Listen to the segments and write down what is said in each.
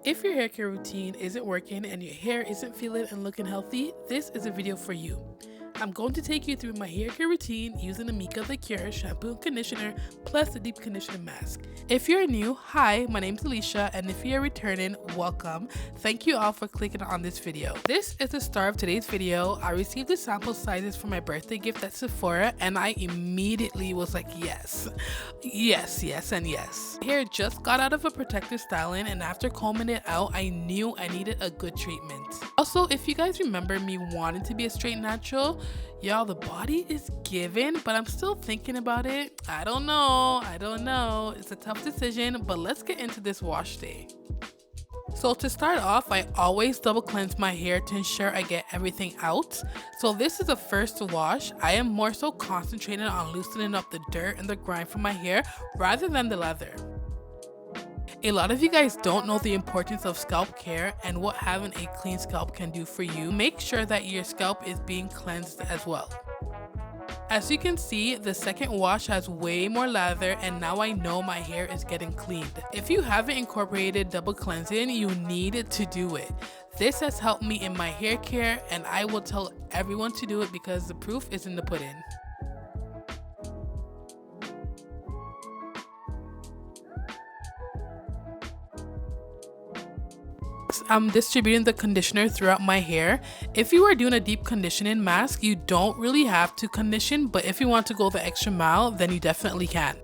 If your hair care routine isn't working and your hair isn't feeling and looking healthy, this is a video for you. I'm going to take you through my hair care routine using AMIKA the Kure shampoo and conditioner plus the deep conditioning mask. If you're new, hi, my name is Alicia, and if you're returning, welcome. Thank you all for clicking on this video. This is the star of today's video. I received the sample sizes for my birthday gift at Sephora and I immediately was like, yes, and yes. Hair just got out of a protective styling and after combing it out, I knew I needed a good treatment. Also, if you guys remember me wanting to be a straight natural, y'all, the body is given, but I'm still thinking about it. I don't know. It's a tough decision, but let's get into this wash day. So to start off, I always double cleanse my hair to ensure I get everything out. So this is a first wash. I am more so concentrated on loosening up the dirt and the grime from my hair rather than the leather. A lot of you guys don't know the importance of scalp care and what having a clean scalp can do for you. Make sure that your scalp is being cleansed as well. As you can see, the second wash has way more lather and now I know my hair is getting cleaned. If you haven't incorporated double cleansing, you need to do it. This has helped me in my hair care and I will tell everyone to do it because the proof is in the pudding. I'm distributing the conditioner throughout my hair. If you are doing a deep conditioning mask, you don't really have to condition, but if you want to go the extra mile, then you definitely can.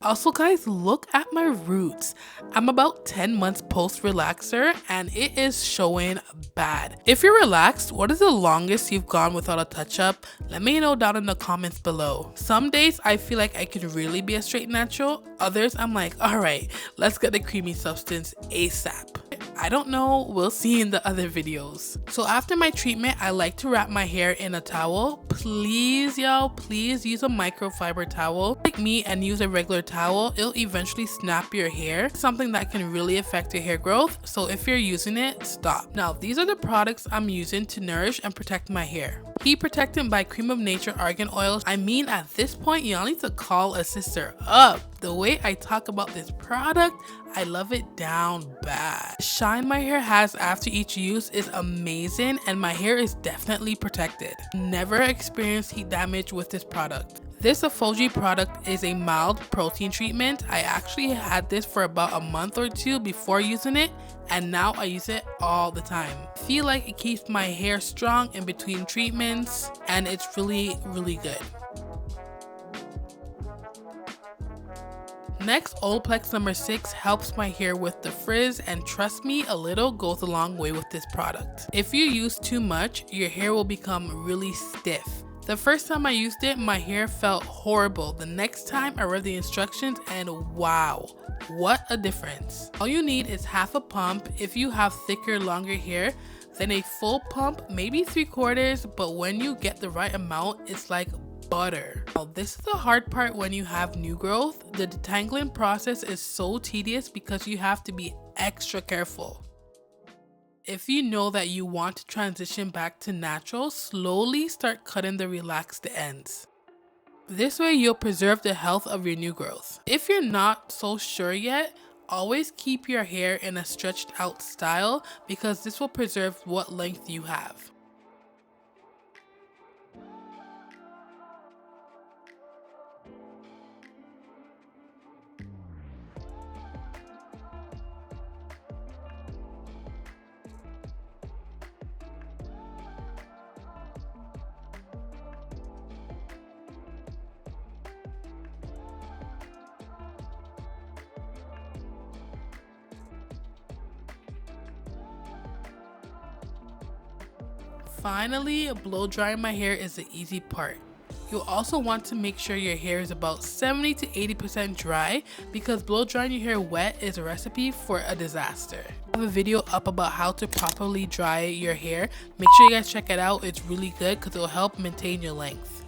Also guys, look at my roots. I'm about 10 months post relaxer and it is showing bad. If you're relaxed, what is the longest you've gone without a touch up? Let me know down in the comments below. Some days I feel like I can really be a straight natural. Others I'm like, alright, let's get the creamy substance ASAP. I don't know, we'll see in the other videos. So after my treatment, I like to wrap my hair in a towel. Please y'all, please use a microfiber towel. Like me and use a regular towel, it'll eventually snap your hair. Something that can really affect your hair growth. So if you're using it, stop. Now these are the products I'm using to nourish and protect my hair. Heat Protectant by Cream of Nature Argan Oil. I mean, at this point, y'all need to call a sister up. The way I talk about this product, I love it down bad. Shine my hair has after each use is amazing and my hair is definitely protected. Never experienced heat damage with this product. This Afoji product is a mild protein treatment. I actually had this for about a month or two before using it and now I use it all the time. I feel like it keeps my hair strong in between treatments and it's really good. Next, Olaplex number 6 helps my hair with the frizz and trust me, a little goes a long way with this product. If you use too much, your hair will become really stiff. The first time I used it, my hair felt horrible. The next time I read the instructions and wow, what a difference. All you need is half a pump. If you have thicker, longer hair, then a full pump, maybe 3/4, but when you get the right amount, it's like butter. Now, this is the hard part when you have new growth. The detangling process is so tedious because you have to be extra careful. If you know that you want to transition back to natural, slowly start cutting the relaxed ends. This way you'll preserve the health of your new growth. If you're not so sure yet, always keep your hair in a stretched out style because this will preserve what length you have. Finally, blow drying my hair is the easy part. You'll also want to make sure your hair is about 70 to 80% dry because blow drying your hair wet is a recipe for a disaster. I have a video up about how to properly dry your hair. Make sure you guys check it out. It's really good because it will help maintain your length.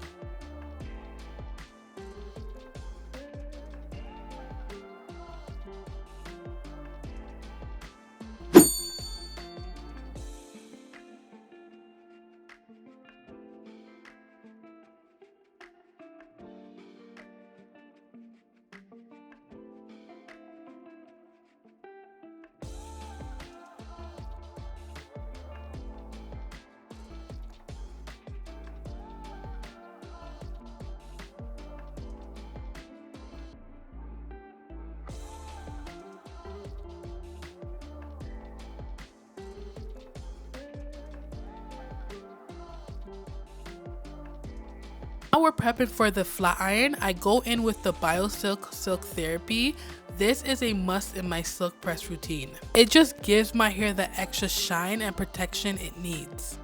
Now we're prepping for the flat iron. I go in with the BioSilk Silk Therapy. This is a must in my silk press routine. It just gives my hair the extra shine and protection it needs.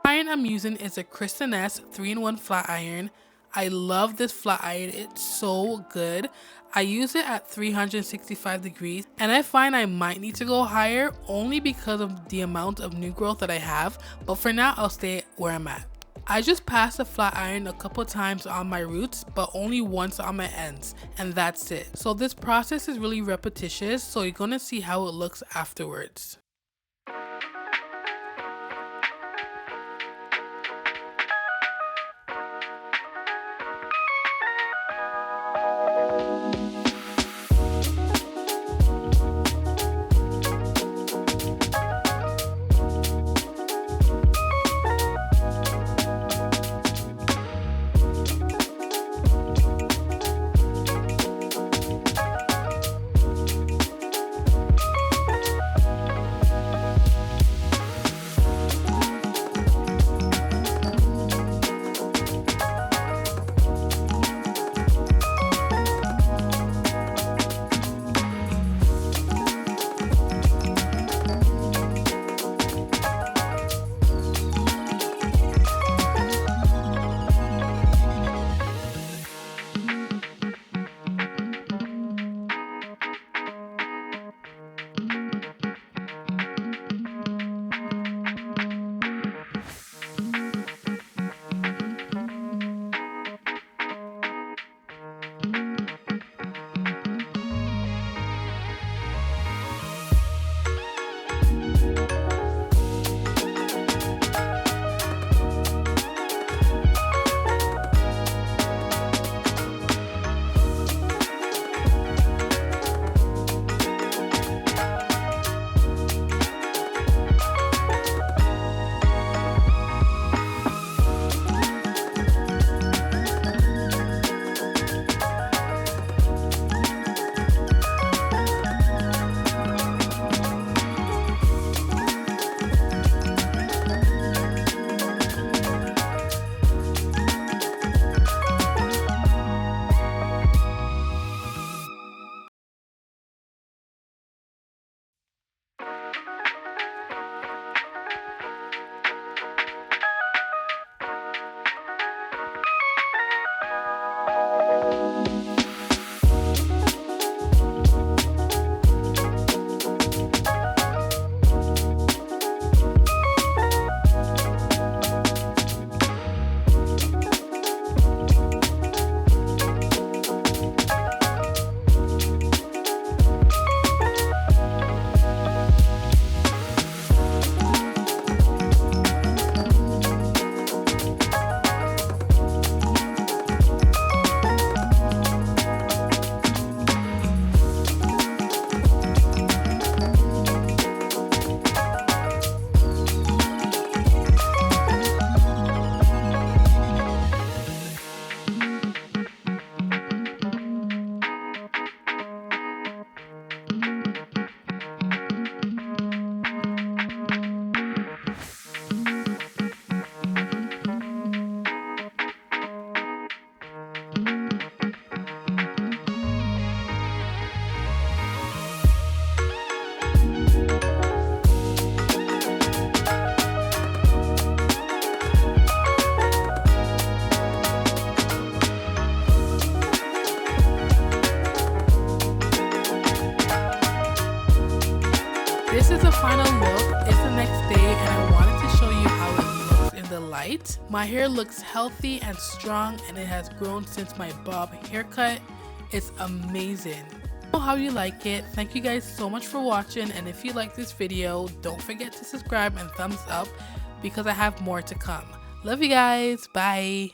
The iron I'm using is a Kristen S 3-in-1 flat iron. I love this flat iron, it's so good. I use it at 365 degrees and I find I might need to go higher only because of the amount of new growth that I have, but for now I'll stay where I'm at. I just pass the flat iron a couple times on my roots, but only once on my ends, and that's it. So this process is really repetitious, so you're gonna see how it looks afterwards. This is the final look. It's the next day and I wanted to show you how it looks in the light. My hair looks healthy and strong and it has grown since my bob haircut. It's amazing. Know how you like it. Thank you guys so much for watching, and if you like this video, don't forget to subscribe and thumbs up because I have more to come. Love you guys. Bye.